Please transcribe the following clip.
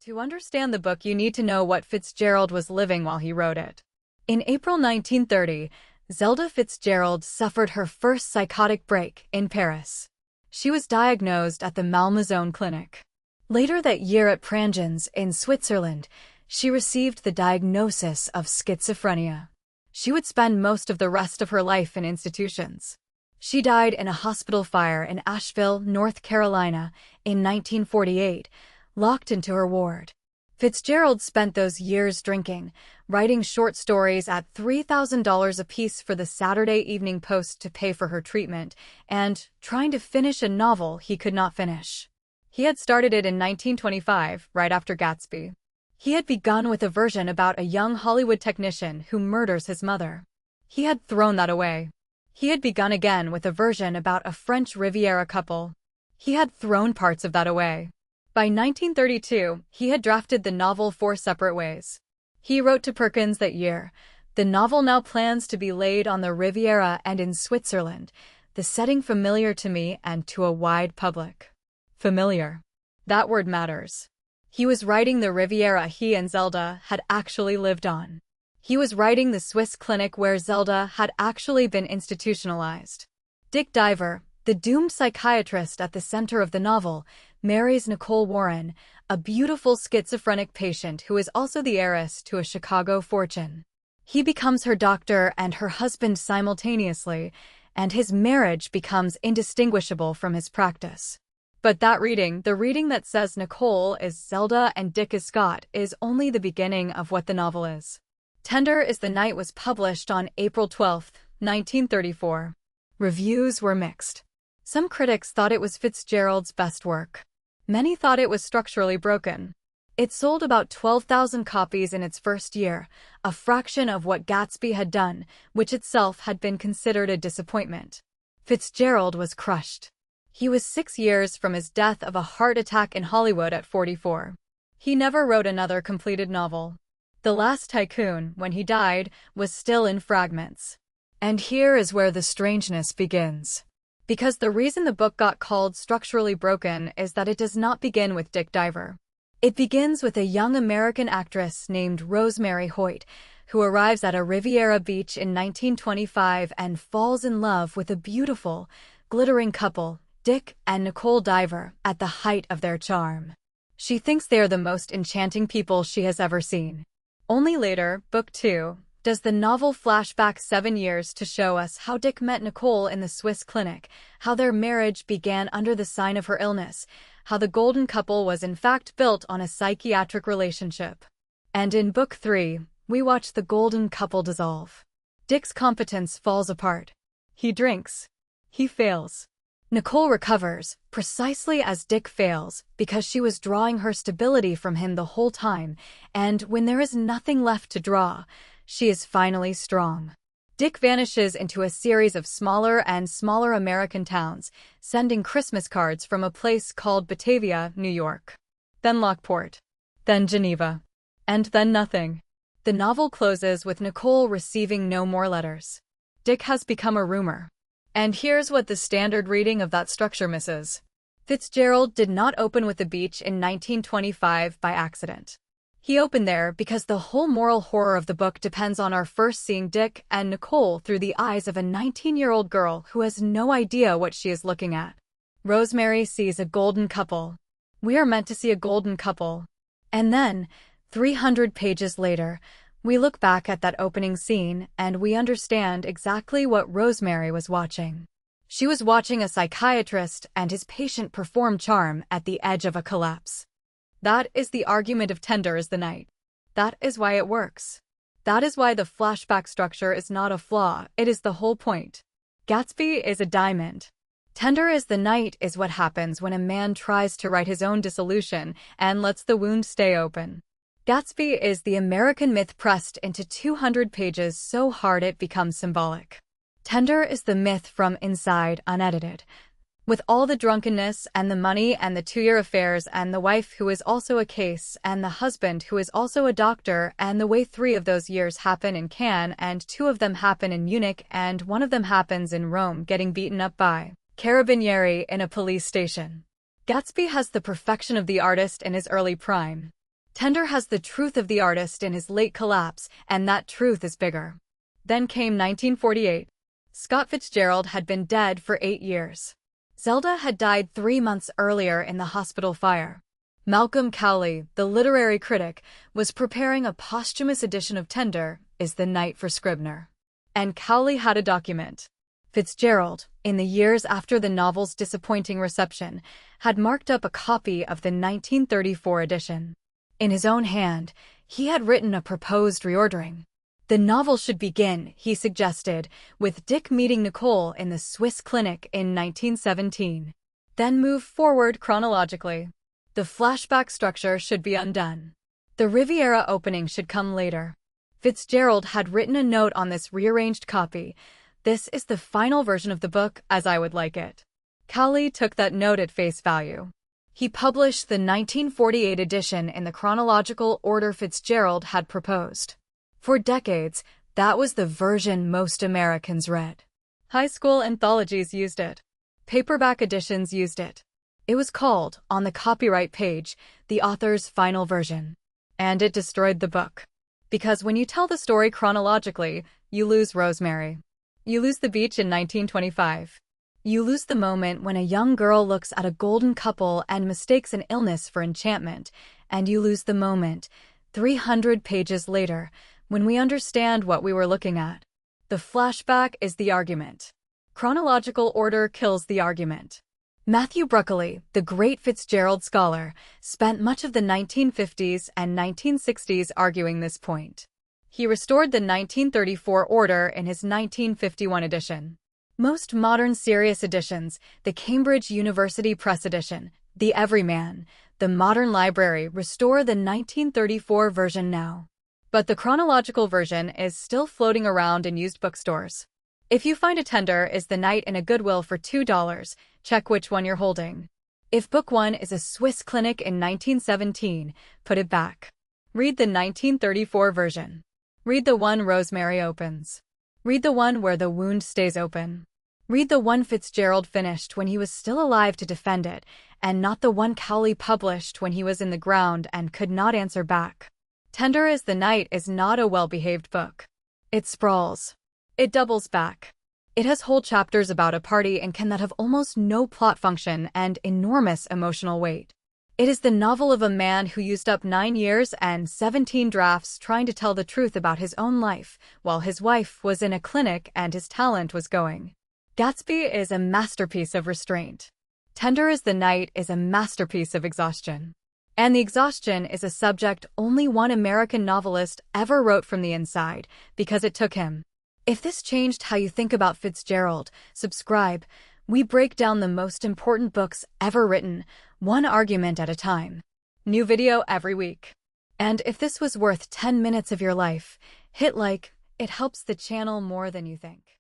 To understand the book, you need to know what Fitzgerald was living while he wrote it. In April 1930, Zelda Fitzgerald suffered her first psychotic break in Paris. She was diagnosed at the Malmaison Clinic. Later that year at Prangens in Switzerland, she received the diagnosis of schizophrenia. She would spend most of the rest of her life in institutions. She died in a hospital fire in Asheville, North Carolina, in 1948, locked into her ward. Fitzgerald spent those years drinking, writing short stories at $3,000 apiece for the Saturday Evening Post to pay for her treatment, and trying to finish a novel he could not finish. He had started it in 1925, right after Gatsby. He had begun with a version about a young Hollywood technician who murders his mother. He had thrown that away. He had begun again with a version about a French Riviera couple. He had thrown parts of that away. By 1932, he had drafted the novel 4 separate ways. He wrote to Perkins that year, "The novel now plans to be laid on the Riviera and in Switzerland, the setting familiar to me and to a wide public." Familiar. That word matters. He was writing the Riviera he and Zelda had actually lived on. He was writing the Swiss clinic where Zelda had actually been institutionalized. Dick Diver, the doomed psychiatrist at the center of the novel, marries Nicole Warren, a beautiful schizophrenic patient who is also the heiress to a Chicago fortune. He becomes her doctor and her husband simultaneously, and his marriage becomes indistinguishable from his practice. But that reading, the reading that says Nicole is Zelda and Dick is Scott, is only the beginning of what the novel is. Tender is the Night was published on April 12, 1934. Reviews were mixed. Some critics thought it was Fitzgerald's best work. Many thought it was structurally broken. It sold about 12,000 copies in its first year, a fraction of what Gatsby had done, which itself had been considered a disappointment. Fitzgerald was crushed. He was 6 years from his death of a heart attack in Hollywood at 44. He never wrote another completed novel. The Last Tycoon, when he died, was still in fragments. And here is where the strangeness begins. Because the reason the book got called structurally broken is that it does not begin with Dick Diver. It begins with a young American actress named Rosemary Hoyt, who arrives at a Riviera beach in 1925 and falls in love with a beautiful, glittering couple, Dick and Nicole Diver, at the height of their charm. She thinks they are the most enchanting people she has ever seen. Only later, Book 2, does the novel flash back 7 years to show us how Dick met Nicole in the Swiss clinic, how their marriage began under the sign of her illness, how the golden couple was in fact built on a psychiatric relationship. And in Book 3, we watch the golden couple dissolve. Dick's competence falls apart. He drinks. He fails. Nicole recovers, precisely as Dick fails, because she was drawing her stability from him the whole time, and when there is nothing left to draw, she is finally strong. Dick vanishes into a series of smaller and smaller American towns, sending Christmas cards from a place called Batavia, New York. Then Lockport. Then Geneva. And then nothing. The novel closes with Nicole receiving no more letters. Dick has become a rumor. And here's what the standard reading of that structure misses. Fitzgerald did not open with the beach in 1925 by accident. He opened there because the whole moral horror of the book depends on our first seeing Dick and Nicole through the eyes of a 19-year-old girl who has no idea what she is looking at. Rosemary sees a golden couple. We are meant to see a golden couple. And then, 300 pages later, we look back at that opening scene and we understand exactly what Rosemary was watching. She was watching a psychiatrist and his patient perform charm at the edge of a collapse. That is the argument of Tender is the Night. That is why it works. That is why the flashback structure is not a flaw, it is the whole point. Gatsby is a diamond. Tender is the Night is what happens when a man tries to write his own dissolution and lets the wound stay open. Gatsby is the American myth pressed into 200 pages so hard it becomes symbolic. Tender is the myth from inside, unedited. With all the drunkenness and the money and the 2-year affairs and the wife who is also a case and the husband who is also a doctor and the way 3 of those years happen in Cannes and 2 of them happen in Munich and 1 of them happens in Rome getting beaten up by carabinieri in a police station. Gatsby has the perfection of the artist in his early prime. Tender has the truth of the artist in his late collapse, and that truth is bigger. Then came 1948. Scott Fitzgerald had been dead for 8 years. Zelda had died 3 months earlier in the hospital fire. Malcolm Cowley, the literary critic, was preparing a posthumous edition of Tender is the Night for Scribner. And Cowley had a document. Fitzgerald, in the years after the novel's disappointing reception, had marked up a copy of the 1934 edition. In his own hand, he had written a proposed reordering. The novel should begin, he suggested, with Dick meeting Nicole in the Swiss clinic in 1917. Then move forward chronologically. The flashback structure should be undone. The Riviera opening should come later. Fitzgerald had written a note on this rearranged copy. This is the final version of the book as I would like it. Cowley took that note at face value. He published the 1948 edition in the chronological order Fitzgerald had proposed. For decades, that was the version most Americans read. High school anthologies used it. Paperback editions used it. It was called, on the copyright page, the author's final version. And it destroyed the book. Because when you tell the story chronologically, you lose Rosemary. You lose the beach in 1925. You lose the moment when a young girl looks at a golden couple and mistakes an illness for enchantment, and you lose the moment, 300 pages later, when we understand what we were looking at. The flashback is the argument. Chronological order kills the argument. Matthew Bruccoli, the great Fitzgerald scholar, spent much of the 1950s and 1960s arguing this point. He restored the 1934 order in his 1951 edition. Most modern serious editions, the Cambridge University Press edition, the Everyman, the Modern Library restore the 1934 version now. But the chronological version is still floating around in used bookstores. If you find a Tender is the Night in a Goodwill for $2, check which one you're holding. If book 1 is a Swiss clinic in 1917, put it back. Read the 1934 version. Read the one Rosemary opens. Read the one where the wound stays open. Read the one Fitzgerald finished when he was still alive to defend it, and not the one Cowley published when he was in the ground and could not answer back. Tender is the Night is not a well-behaved book. It sprawls. It doubles back. It has whole chapters about a party and can that have almost no plot function and enormous emotional weight. It is the novel of a man who used up 9 years and 17 drafts trying to tell the truth about his own life, while his wife was in a clinic and his talent was going. Gatsby is a masterpiece of restraint. Tender is the Night is a masterpiece of exhaustion. And the exhaustion is a subject only one American novelist ever wrote from the inside, because it took him. If this changed how you think about Fitzgerald, subscribe. We break down the most important books ever written, one argument at a time. New video every week. And if this was worth 10 minutes of your life, hit like. It helps the channel more than you think.